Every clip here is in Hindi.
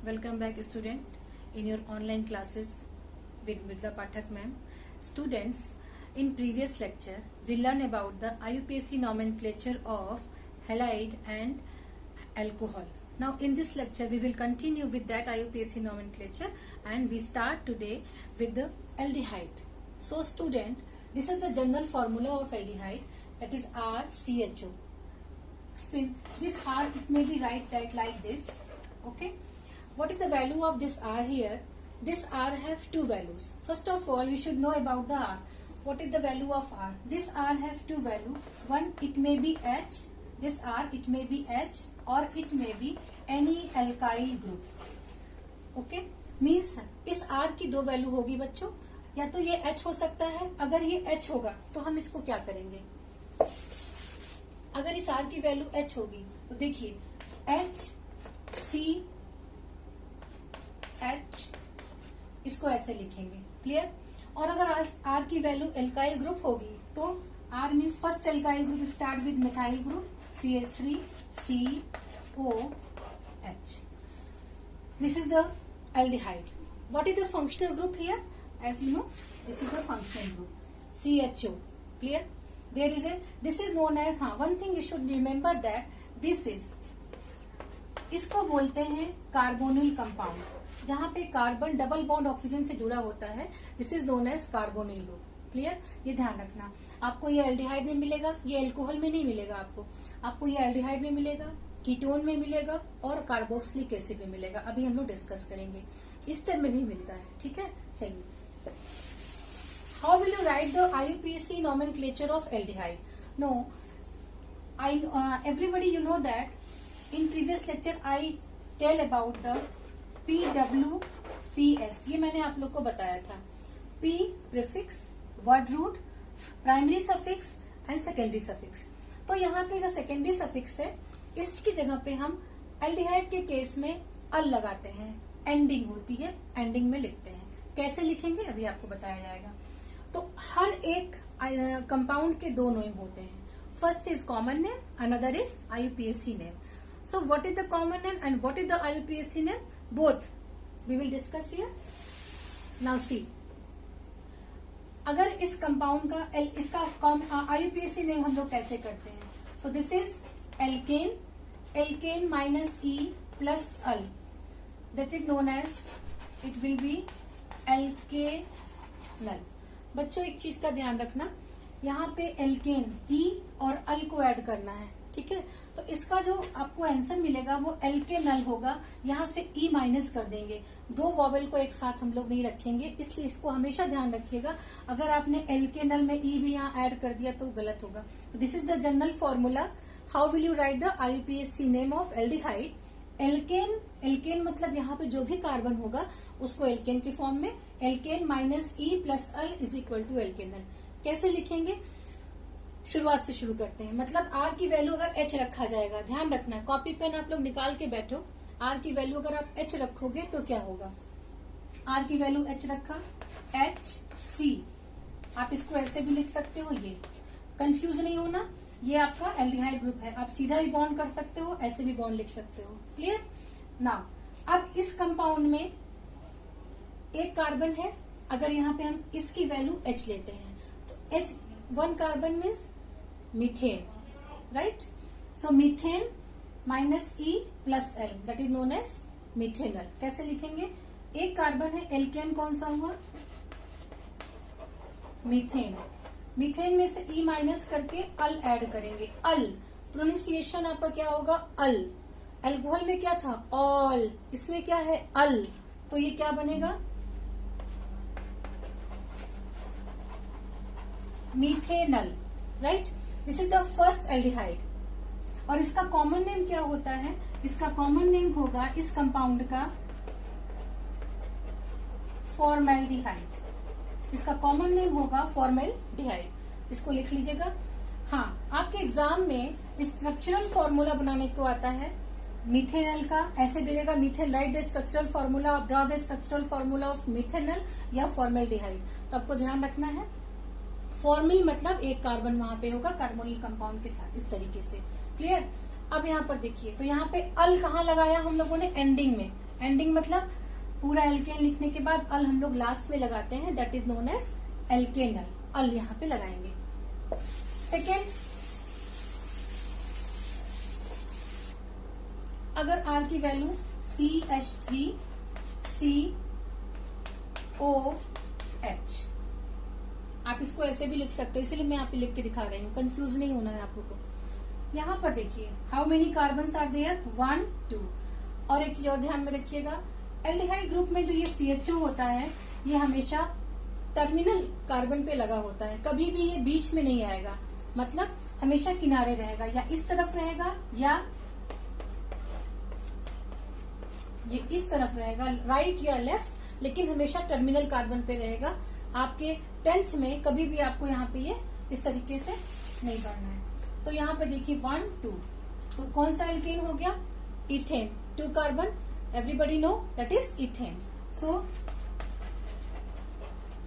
Welcome back, student, in your online classes with Mridula Pathak ma'am. Students, in previous lecture, we learned about the IUPAC nomenclature of halide and alcohol. Now, in this lecture, we will continue with that IUPAC nomenclature, and we start today with the aldehyde. So, student, this is the general formula of aldehyde, that is RCHO. This R, it may be write like this. Okay. What is the value of this R here? This R have two values. First of all, we should know about the R. What is the value of R? This R have two values. One, it may be H. This R, it may be H, or it may be any alkyl group. Okay? Means इस R की दो वैल्यू होगी बच्चों. या तो ये H हो सकता है. अगर ये H होगा तो हम इसको क्या करेंगे? अगर इस R की वैल्यू H होगी तो देखिए H C H, इसको ऐसे लिखेंगे. क्लियर? और अगर R की वैल्यू एल्काइल ग्रुप होगी तो R means first alkyl group start with methyl group CH3 COH. This is the aldehyde. What is the functional group here? As you know, this is the functional group CHO. Clear? This is known as, one thing you should remember that this is, इसको बोलते हैं कार्बोनिल कंपाउंड. जहां पे कार्बन डबल बॉन्ड ऑक्सीजन से जुड़ा होता है, this is known as carbonyl group. Clear? ये ध्यान रखना. आपको ये एल्डिहाइड में मिलेगा, ये एल्कोहल में नहीं मिलेगा. आपको ये एल्डिहाइड में मिलेगा, कीटोन में मिलेगा और कार्बोक्सिलिक एसिड में मिलेगा. अभी हम लोग डिस्कस करेंगे. ईस्टर में भी मिलता है. ठीक है, चलिए. How will you write the IUPAC nomenclature of aldehyde? No, everybody you know that in previous lecture I tell about the PWPS. ये मैंने आप लोग को बताया था. P prefix, word root, primary suffix and secondary suffix. तो यहाँ पे जो secondary suffix है, इसकी जगह पे हम aldehyde के केस में अल लगाते हैं. एंडिंग होती है, एंडिंग में लिखते हैं. कैसे लिखेंगे अभी आपको बताया जाएगा. तो हर एक कंपाउंड के दो नेम होते हैं. First is common name, another is IUPAC name. So what is the common name and what is the IUPAC name? Both we will discuss here. Now see, अगर इस कंपाउंड का इसका IUPAC नेम हम लोग कैसे करते हैं? So this is alkane. Alkane minus E plus al, that is known as, it will be alkanal. बच्चों एक चीज का ध्यान रखना, यहाँ पे एल्केन E और अल को ऐड करना है. ठीक है, तो इसका जो आपको आंसर मिलेगा वो एल्केनल होगा. यहाँ से E माइनस कर देंगे. दो वॉवेल को एक साथ हम लोग नहीं रखेंगे, इसलिए इसको हमेशा ध्यान रखिएगा. अगर आपने एल्केनल में E भी यहाँ ऐड कर दिया तो गलत होगा. This is the general formula. How will you write the IUPAC name of aldehyde? Alkane. Alkane मतलब यहाँ पे जो भी कार्बन होगा उसको एल्केन के फॉर्म में. Alkane minus E plus al is equal to alkanal. कैसे लिखेंगे? शुरुआत से शुरू करते हैं. मतलब R की वैल्यू अगर H रखा जाएगा, ध्यान रखना, कॉपी पेन आप लोग निकाल के बैठो. R की वैल्यू अगर आप H रखोगे तो क्या होगा? R की वैल्यू H रखा, HC. आप इसको ऐसे भी लिख सकते हो. ये कंफ्यूज नहीं होना, ये आपका एल्डिहाइड ग्रुप है. आप सीधा भी बॉन्ड कर सकते हो, ऐसे भी बॉन्ड लिख सकते हो. क्लियर? नाउ अब इस कंपाउंड में एक कार्बन है. अगर यहाँ पे हम इसकी वैल्यू H लेते हैं तो H, one carbon means methane. Right? So methane minus E plus L, that is known as methanal. कैसे लिखेंगे? एक कार्बन है, एल्केन कौन सा हुआ? मीथेन. मीथेन में से E माइनस करके अल ऐड करेंगे. अल प्रोनाउंसिएशन आपका क्या होगा? अल. एल्कोहल में क्या था? ऑल. इसमें क्या है? अल. तो ये क्या बनेगा? Methanal. Right? This is the first aldehyde. और इसका कॉमन नेम क्या होता है? इसका कॉमन नेम होगा इस कंपाउंड का फॉर्मेल्डिहाइड. इसका कॉमन नेम होगा फॉर्मेल्डिहाइड. इसको लिख लीजिएगा. हाँ, आपके एग्जाम में स्ट्रक्चरल फॉर्मूला बनाने को आता है मिथेनल का. ऐसे दे देगा methane, right the structural formula, draw the structural formula of methanal या फॉर्मेल्डिहाइड. तो आपको ध्यान रखना है, फॉर्मिल मतलब एक कार्बन वहां पे होगा कार्बोनिल कंपाउंड के साथ, इस तरीके से. क्लियर? अब यहाँ पर देखिए, तो यहाँ पे अल कहाँ लगाया हम लोगों ने? एंडिंग में. एंडिंग मतलब पूरा एल्केन लिखने के बाद अल हम लोग लास्ट में लगाते हैं, दैट इज नोन एज एल्केनल। अल यहाँ पे लगाएंगे। सेकेंड, अगर आर की वैल्यू CH3COH, आप इसको ऐसे भी लिख सकते हो, इसलिए मैं यहाँ पे लिख के दिखा रही हूँ, कंफ्यूज नहीं होना है आप लोगों को। यहाँ पर देखिए how many carbons are there, 1 2। और एक चीज और ध्यान में रखिएगा, एल्डिहाइड ग्रुप में जो ये CHO होता है ये हमेशा टर्मिनल कार्बन पे लगा होता है, कभी भी ये बीच में नहीं आएगा, मतलब हमेशा किनारे रहेगा, या इस तरफ रहेगा या ये इस तरफ रहेगा, राइट या लेफ्ट, लेकिन हमेशा टर्मिनल कार्बन पे रहेगा। आपके 10th में कभी भी आपको यहाँ पे ये इस तरीके से नहीं पढ़ना है। तो यहाँ पे देखिए 1 2, तो कौन सा एल्केन हो गया, ethane, 2 carbon, everybody know that is ethane. So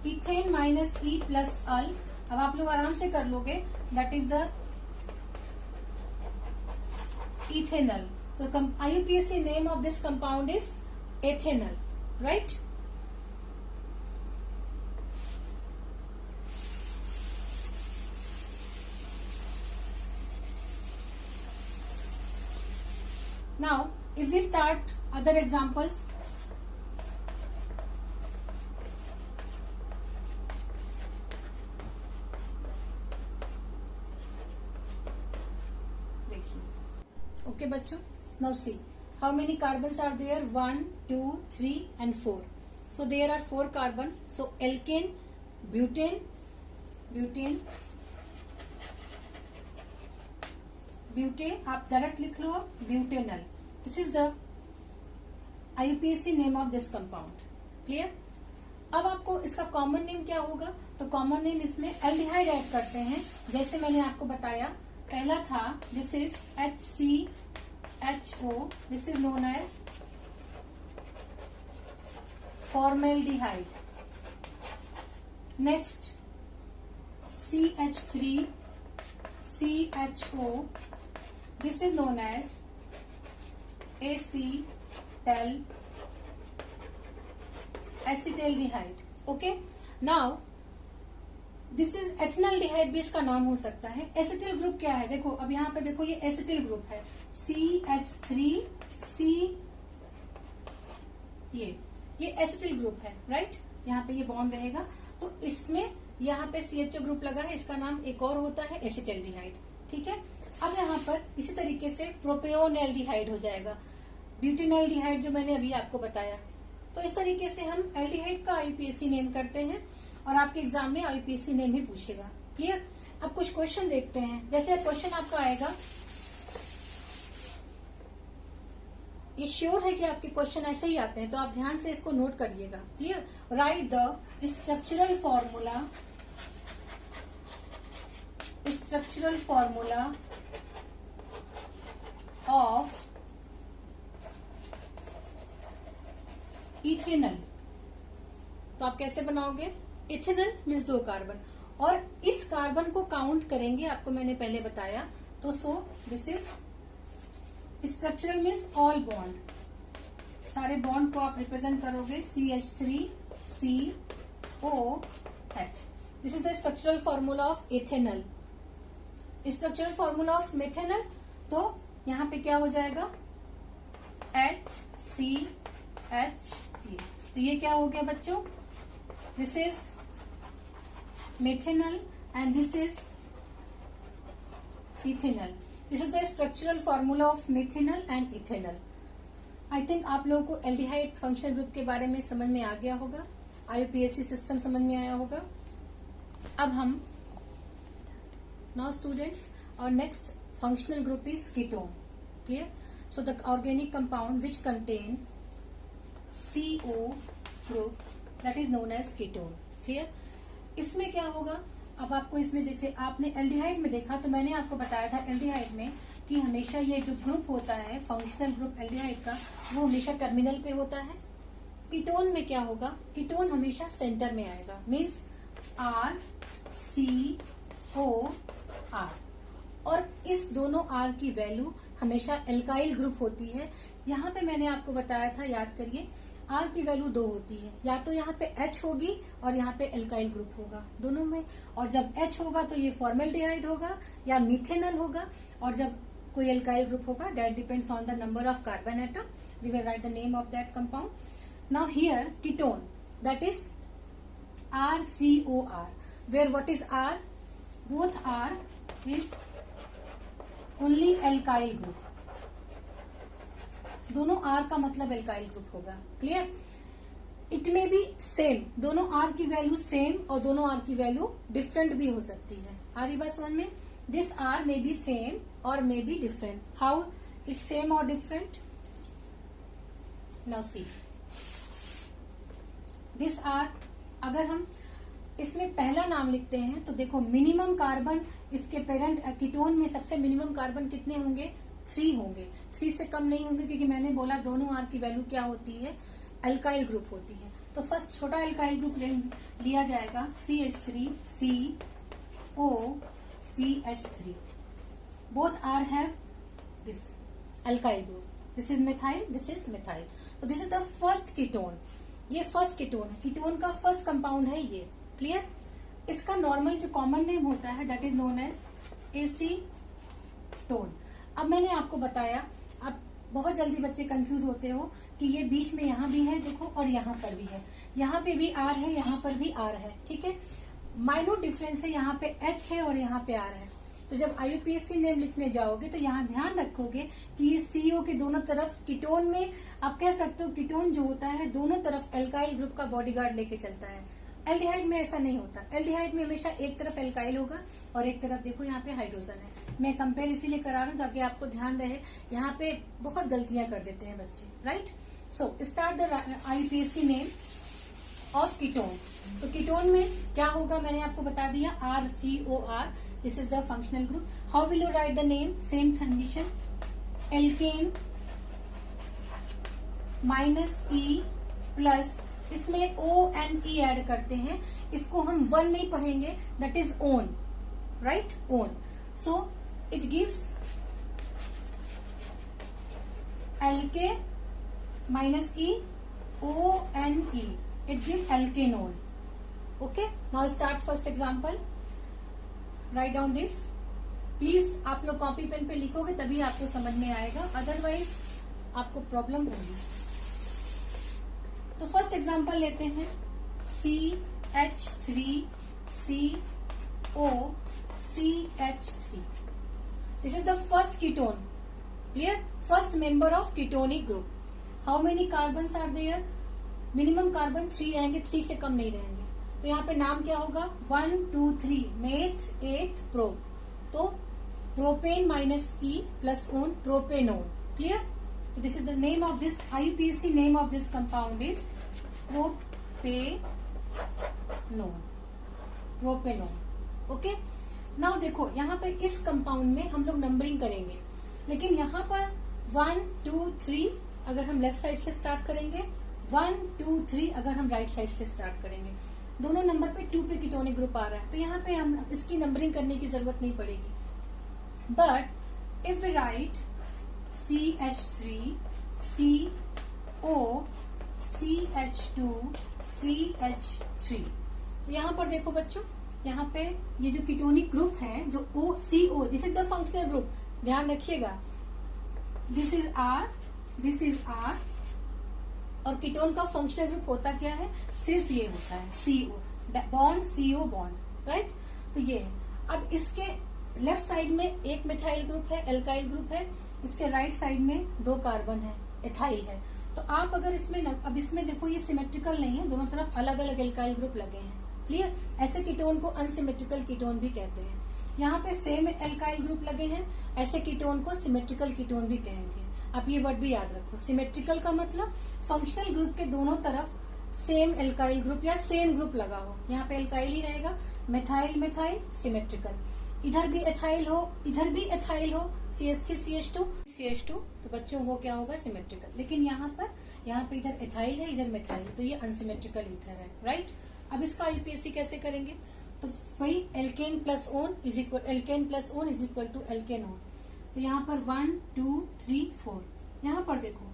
ethane minus E plus al, अब आप लोग आराम से कर लोगे, दैट इज द इथेनल। तो IUPAC name of this compound is ethanal, right. Now, if we start other examples, देखिए, okay बच्चों, now see how many carbons are there, 1 2 3 and 4. So there are 4 carbon. So alkane, butane, आप डायरेक्ट लिख लो, butanal. This is the IUPAC name of this compound, clear. अब आपको इसका कॉमन नेम क्या होगा, तो कॉमन नेम इसमें एल्डिहाइड ऐड करते हैं, जैसे मैंने आपको बताया, पहला था this is HCHO, this is known as formaldehyde. Next CH3CHO, this is known as acetaldehyde. Okay, now this is ethanaldehyde भी इसका नाम हो सकता है। एसिटिल ग्रुप क्या है, देखो अब यहाँ पे देखो, ये एसिटिल ग्रुप है, CH3C, ये एसिटिल ग्रुप है, राइट। यहाँ पे ये बॉन्ड रहेगा, तो इसमें यहाँ पे CHO ग्रुप लगा है, इसका नाम एक और होता है एसिटाल्डिहाइड, ठीक है। अब यहाँ पर इसी तरीके से प्रोपेनोल्डिहाइड हो जाएगा, ब्यूटेनोल्डिहाइड जो मैंने अभी आपको बताया। तो इस तरीके से हम एल्डिहाइड का IUPAC नेम करते हैं, और आपके एग्जाम में IUPAC नेम ही पूछेगा, क्लियर। अब कुछ क्वेश्चन देखते हैं, जैसे क्वेश्चन आपका आएगा, ये श्योर है कि आपके क्वेश्चन ऐसे ही आते हैं, तो आप ध्यान से इसको नोट करिएगा, clear. Right the structural formula of ethanal. तो आप कैसे बनाओगे, इथेनल मीन्स 2 कार्बन, और इस कार्बन को काउंट करेंगे, आपको मैंने पहले बताया। तो so this is structural means all bond, सारे बॉन्ड को आप रिप्रेजेंट करोगे, CH3COH। This is the structural formula of ethanal. Structural formula of methanal, तो यहाँ पे क्या हो जाएगा, HCH। तो ये क्या हो गया बच्चों, this is methanal and this is ethanal. This is the structural formula of methanal and ethanal. I think आप लोगों को एल्डिहाइड फंक्शनल ग्रुप के बारे में समझ में आ गया होगा, IUPAC सिस्टम समझ में आया होगा। अब हम नाउ स्टूडेंट्स, और next functional group is ketone, clear. So the organic compound which contain CO group, that is known as ketone, clear. इसमें क्या होगा, अब आपको इसमें जैसे आपने एल्डिहाइड में देखा, तो मैंने आपको बताया था एल्डिहाइड में कि हमेशा ये जो ग्रुप होता है फंक्शनल ग्रुप एल्डिहाइड का, वो हमेशा टर्मिनल पे होता है। कीटोन में क्या होगा, कीटोन हमेशा सेंटर में आएगा, मीन्स RCOR, और इस दोनों R की वैल्यू हमेशा एल्काइल ग्रुप होती है। यहाँ पे मैंने आपको बताया था, याद करिए, R की वैल्यू 2 होती है, या तो यहाँ पे H होगी और यहाँ पे एल्काइल ग्रुप होगा, दोनों में। और जब H होगा तो ये फॉर्मेल्डिहाइड होगा या मिथेनॉल होगा, और जब कोई एल्काइल ग्रुप होगा, that depends on the number of carbon atom, we will write the name of that compound. Now here ketone, that is RCOR, where what is R? Both R is only alkyl group. दोनों R का मतलब एल्काइल ग्रुप होगा. Clear? It may be same, दोनों R की वैल्यू सेम और दोनों R की वैल्यू डिफरेंट भी हो सकती है. आ रही बात समझ में? This R may be same or may be different. How it's same or different? Now see. This R, अगर हम इसमें पहला नाम लिखते हैं तो देखो मिनिमम कार्बन, इसके पेरेंट कीटोन में सबसे मिनिमम कार्बन कितने होंगे? 3 होंगे. 3 से कम नहीं होंगे, क्योंकि मैंने बोला दोनों R की वैल्यू क्या होती है? अल्काइल ग्रुप होती है. तो फर्स्ट छोटा अल्काइल ग्रुप लिया जाएगा, CH3 CO CH3. Both R have this alkyl group. This is methyl, this is methyl. तो this is the first ketone. ये फर्स्ट कीटोन है, कीटोन का फर्स्ट कंपाउंड है ये. क्लियर? इसका नॉर्मल जो कॉमन नेम होता है that is known as acetone. अब मैंने आपको बताया, अब बहुत जल्दी बच्चे कंफ्यूज होते हो कि ये बीच में यहाँ भी है देखो, और यहाँ पर भी है, यहाँ पे भी R है, यहाँ पर भी R है. ठीक है, माइन्यूट डिफरेंस है, यहाँ पे H है और यहाँ पे R है. तो जब IUPAC नेम लिखने जाओगे तो यहाँ ध्यान रखोगे कि ये CO के दोनों तरफ, कीटोन में आप कह सकते हो कीटोन जो होता है दोनों तरफ एल्काइल ग्रुप का बॉडीगार्ड लेके चलता है. एल्डिहाइड में ऐसा नहीं होता. एल्डिहाइड में हमेशा एक तरफ एल्काइल होगा और एक तरफ देखो यहाँ पे हाइड्रोजन है. मैं कंपेयर इसीलिए करा रहा हूँ ताकि आपको ध्यान रहे, यहाँ पे बहुत गलतियां कर देते हैं बच्चे. Right? So start the IUPAC name of ketone. तो कीटोन में क्या होगा मैंने आपको बता दिया, RCOR. This is the functional group. How will you write the name? Same condition, alkane -E plus, इसमें ONE ऐड करते हैं. इसको हम 1 नहीं पढ़ेंगे, that is one. Right? One. So it gives LK -E ONE. It gives alkanone. Okay? Now start first example. Write down this. Please आप लोग कॉपी पेन पे लिखोगे तभी आपको समझ में आएगा, अदरवाइज आपको प्रॉब्लम होगी. तो फर्स्ट एग्जांपल लेते हैं, CH3CO CH3. This is the first ketone. Clear? First member of ketonic group. How many carbons are there? Minimum carbon 3 रहेंगे, 3 से कम नहीं रहेंगे. तो यहाँ पे नाम क्या होगा? 1 2 3 मेथ 8 प्रो. तो propane -E plus one, propanone. Clear? तो this is the name of this, IUPAC name of this compound is propanone. Propanone. Okay? Now देखो यहाँ पे इस कंपाउंड में हम लोग नंबरिंग करेंगे, लेकिन यहाँ पर 1 2 3 अगर हम लेफ्ट साइड से स्टार्ट करेंगे, 1 2 3 अगर हम राइट साइड से स्टार्ट करेंगे. दोनों नंबर पे 2 पे कीटोनिक ग्रुप आ रहा है, तो यहाँ पे हम इसकी नंबरिंग करने की जरूरत नहीं पड़ेगी. But if we write CH3 CO CH2 CH3, तो यहाँ पर देखो बच्चों, यहाँ पे ये जो कीटोनिक ग्रुप है जो CO, this is the functional group. ध्यान रखिएगा, this is R, this is R. और कीटोन का फंक्शनल ग्रुप होता क्या है? सिर्फ ये होता है CO bond, CO bond. Right? तो ये है. अब इसके लेफ्ट साइड में एक मिथाइल ग्रुप है, एल्काइल ग्रुप है. इसके राइट साइड में 2 कार्बन है, एथाइल है. तो आप अगर इसमें अब इसमें देखो ये सिमेट्रिकल नहीं है, दोनों तरफ अलग अलग एल्काइल ग्रुप लगे हैं. क्लियर? ऐसे कीटोन को अनसिमेट्रिकल कीटोन भी कहते हैं. यहाँ पे सेम एल्काइल ग्रुप लगे हैं, ऐसे कीटोन को सिमेट्रिकल कीटोन भी कहेंगे. आप ये वर्ड भी याद रखो. सिमेट्रिकल का मतलब फंक्शनल ग्रुप के दोनों तरफ सेम एल्काइल ग्रुप या सेम ग्रुप लगा हो. यहाँ पे एल्काइल ही रहेगा, मेथाइल मेथाइल, सिमेट्रिकल. इधर भी एथाइल हो, इधर भी एथाइल हो, CH3 CH2, तो बच्चों वो क्या होगा? सिमेट्रिकल. लेकिन यहाँ पे इधर एथाइल है, इधर मेथाइल, तो ये अनसिमेट्रिकल ईथर है. राइट? अब इसका IUPAC कैसे करेंगे? तो वही alkane plus one is equal to alkane one. तो यहाँ पर 1 2 3 4, यहाँ पर देखो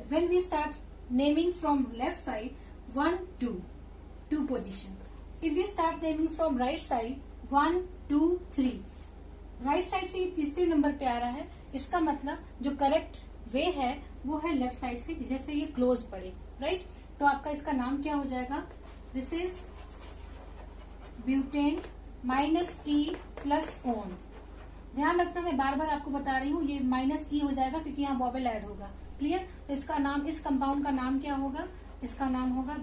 when we start naming from left side 1 2 position, if we start naming from right side 1 2 3, right side से तीसरे नंबर पे आ रहा है, इसका मतलब जो करेक्ट वे है वो है लेफ्ट साइड से, जैसे ये क्लोज पड़े, राइट। तो आपका इसका नाम क्या हो जाएगा, this is butane minus E plus own. ध्यान रखना, मैं बार बार आपको बता रही हूँ, ये माइनस ई हो जाएगा क्योंकि यहाँ वॉवेल ऐड होगा, क्लियर। तो इसका नाम, इस कंपाउंड का नाम क्या होगा, इसका नाम होगा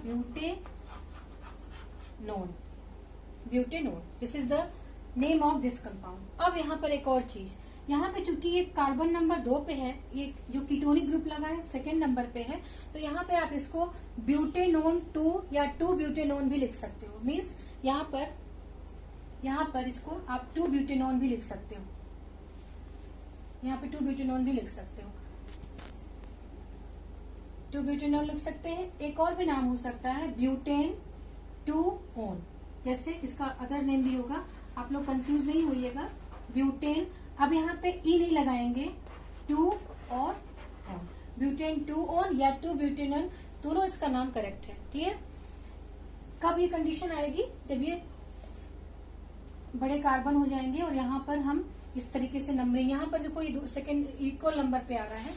butanone. This is the name of this compound. अब यहाँ पर एक और चीज, यहाँ पे चूंकि ये कार्बन नंबर 2 पे है, ये जो कीटोनिक ग्रुप लगा है सेकेंड नंबर पे है, तो यहाँ पे आप इसको ब्यूटेनोन 2 या 2 ब्यूटेनोन भी लिख सकते हो। मीन्स यहाँ पर इसको आप 2 ब्यूटेनोन भी लिख सकते हो, यहाँ पे 2 ब्यूटेनोन भी लिख सकते हो, 2 ब्यूटेनोन लिख सकते हैं। एक और भी नाम हो सकता है ब्यूटेन 2 ओन, जैसे इसका अदर नेम भी होगा, आप लोग कंफ्यूज नहीं होइएगा। ब्यूटेन, अब यहाँ पे ई नहीं लगाएंगे, 2 और ओन, ब्यूटेन 2 ओन या 2 ब्यूटेनोन, दोनों इसका नाम करेक्ट है, क्लियर। कब ये कंडीशन आएगी, जब ये बड़े कार्बन हो जाएंगे और यहाँ पर हम इस तरीके से नंबरिंग, यहाँ पर देखो ये सेकेंड इक्वल नंबर पे आ रहा है,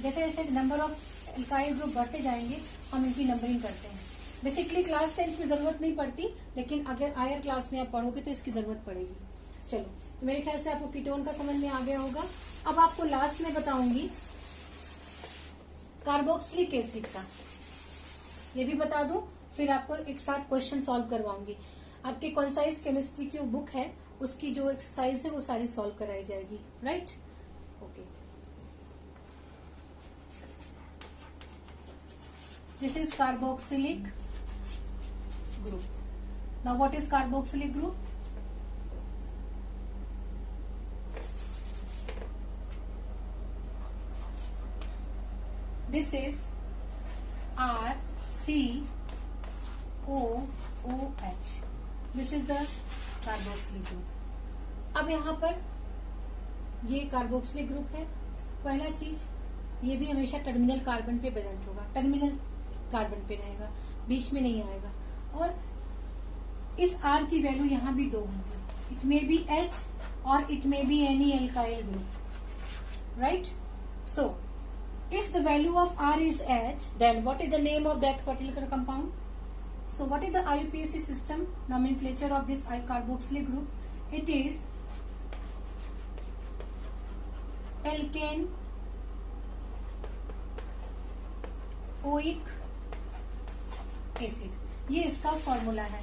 जैसे जैसे नंबर ऑफ एल्काइल ग्रुप बढ़ते जाएंगे हम इनकी नंबरिंग करते हैं। बेसिकली क्लास 10 की जरूरत नहीं पड़ती, लेकिन अगर हायर क्लास में आप पढ़ोगे तो इसकी जरूरत पड़ेगी। चलो, तो मेरे ख्याल से आपको कीटोन का समझ में आ गया होगा। अब आपको लास्ट में बताऊंगी कार्बोक्सिलिक एसिड का, ये भी बता दूं, फिर आपको एक साथ क्वेश्चन सॉल्व करवाऊंगी। आपके कॉन्साइज केमिस्ट्री की बुक है, उसकी जो एक्सरसाइज है वो सारी सॉल्व कराई जाएगी, right. Okay, this is carboxylic group. Now what is carboxylic group? This is RCOOH. This is the carboxylic group. अब यहाँ पर ये कार्बोक्सिलिक ग्रुप है। पहला चीज, ये भी हमेशा टर्मिनल कार्बन पे प्रेजेंट होगा, टर्मिनल कार्बन पे रहेगा, बीच में नहीं आएगा। और इस R की वैल्यू यहाँ भी 2 होंगी, इट मे बी H और it may be any alkyl group, right. So if the value of R is H, then what is the name of that particular compound? So what is the IUPAC system nomenclature of this carboxylic group? It is alkane oic acid, ये इसका फॉर्मूला है।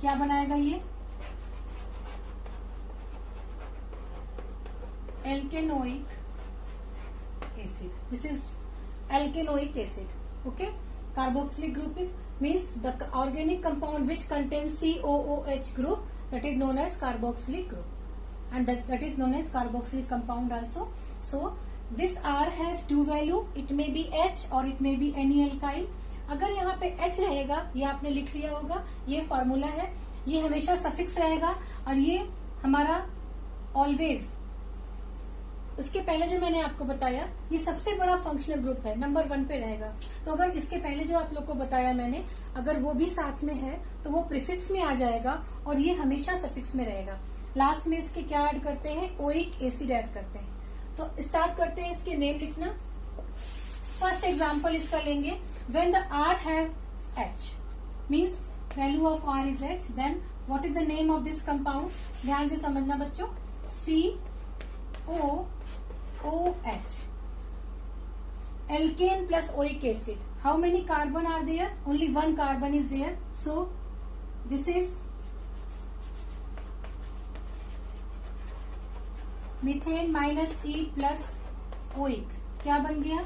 क्या बनाएगा ये, alkanoic acid. This is alkanoic acid. Okay, carboxylic group means the organic compound which contains COOH group, that is known as carboxylic group, and that is known as carboxylic compound also. So this R have 2 value, it may be H or it may be any alkyl. अगर यहाँ पे H रहेगा, ये आपने लिख लिया होगा, ये फॉर्मूला है, ये हमेशा सफिक्स रहेगा, और ये हमारा ऑलवेज, इसके पहले जो मैंने आपको बताया ये सबसे बड़ा फंक्शनल ग्रुप है, नंबर 1 पे रहेगा। तो अगर इसके पहले जो आप लोग को बताया मैंने, अगर वो भी साथ में है तो वो प्रीफिक्स में आ जाएगा और ये हमेशा सफिक्स में रहेगा। लास्ट में इसके क्या ऐड करते हैं, ओइक एसिड ऐड करते हैं। तो स्टार्ट करते हैं इसके नेम लिखना। फर्स्ट एग्जाम्पल इसका लेंगे, when the R have H means value of R is H, then what is the name of this compound, ध्यान से समझना बच्चों, COOH, alkane plus oic acid. How many carbon are there? Only 1 carbon is there. So this is methane minus E plus oic. क्या बन गया,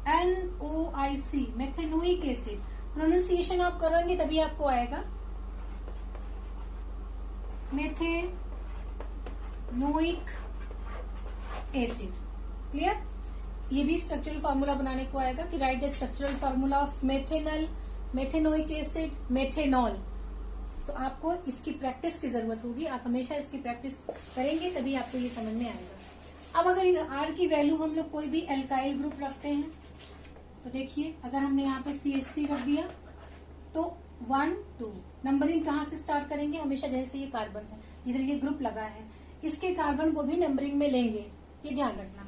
NOIC, मेथेनोइक एसिड। प्रोनाउंसिएशन आप करोगे तभी आपको आएगा, मेथेनोइक एसिड। क्लियर, ये भी स्ट्रक्चरल फार्मूला बनाने को आएगा कि right the structural formula of methanol, methanoic acid, methanol. तो आपको इसकी प्रैक्टिस की जरूरत होगी। आप हमेशा इसकी प्रैक्टिस करेंगे तभी आपको ये समझ में आएगा। अब अगर R की वैल्यू हम लोग कोई भी एल्काइल ग्रुप रखते हैं तो देखिए, अगर हमने यहाँ पे CH3 रख दिया तो 1 2 नंबरिंग कहाँ से स्टार्ट करेंगे, हमेशा जैसे ये कार्बन है, इधर ये ग्रुप लगा है, इसके कार्बन को भी नंबरिंग में लेंगे, ये ध्यान रखना।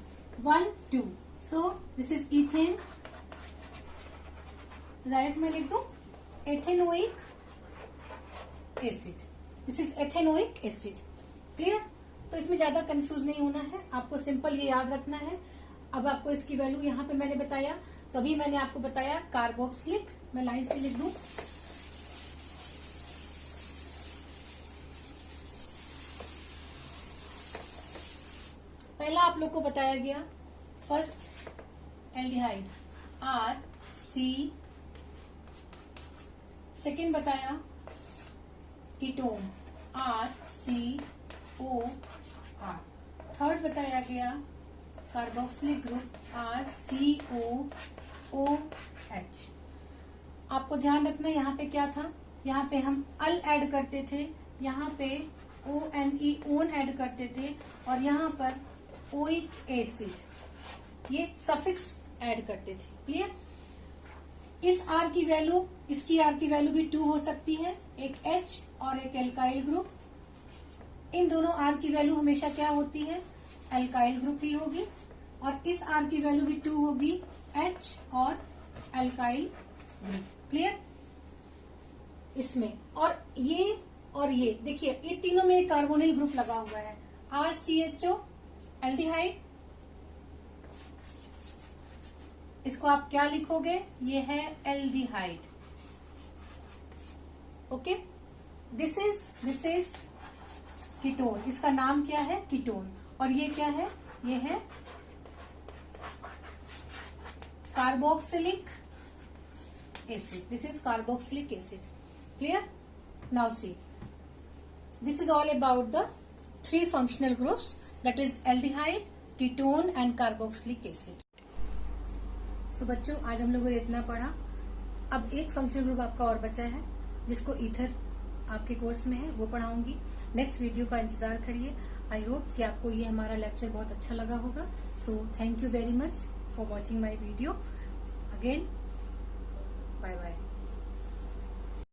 1 2, सो दिस इज इथेन, डायरेक्ट में लिख दो ethanoic acid, this is ethanoic acid. Clear? तो इसमें ज्यादा कंफ्यूज नहीं होना है, आपको सिंपल ये याद रखना है। अब आपको इसकी वैल्यू यहाँ पे मैंने बताया, तभी मैंने आपको बताया कार्बोक्सिलिक, मैं लाइन से लिख दूं, पहला आप लोग को बताया गया फर्स्ट एल्डिहाइड RC, सेकेंड बताया कीटोन RCOR, थर्ड बताया गया कार्बोक्सिलिक ग्रुप RCOOH। आपको ध्यान रखना यहाँ पे क्या था, यहाँ पे हम अल ऐड करते थे, यहाँ पे ONE ओन ऐड करते थे, और यहाँ पर ओइक एसिड, ये सफिक्स ऐड करते थे। क्लियर? इस R की वैल्यू, इसकी R की वैल्यू भी 2 हो सकती है, एक H और एक एल्काइल ग्रुप। इन दोनों R की वैल्यू हमेशा क्या होती है, एल्काइल ग्रुप ही होगी, और इस R की वैल्यू भी 2 होगी, H और एल्काइल ग्रुप। क्लियर? इसमें और ये देखिए, ये तीनों में एक कार्बोनिल ग्रुप लगा हुआ है, RCHO एल्डिहाइड, इसको आप क्या लिखोगे, ये है aldehyde. Okay, this is ketone, इसका नाम क्या है, कीटोन, और ये क्या है, ये है carboxylic acid, this is carboxylic acid. Clear? Now see, this is all about the 3 functional groups, that is aldehyde, ketone and carboxylic acid. So बच्चों, आज हम लोगों ने इतना पढ़ा। अब एक फंक्शनल ग्रुप आपका और बचा है जिसको ईथर आपके कोर्स में है, वो पढ़ाऊंगी। नेक्स्ट वीडियो का इंतजार करिए। आई होप कि आपको ये हमारा लेक्चर बहुत अच्छा लगा होगा। So thank you very much for watching my video. Again bye bye.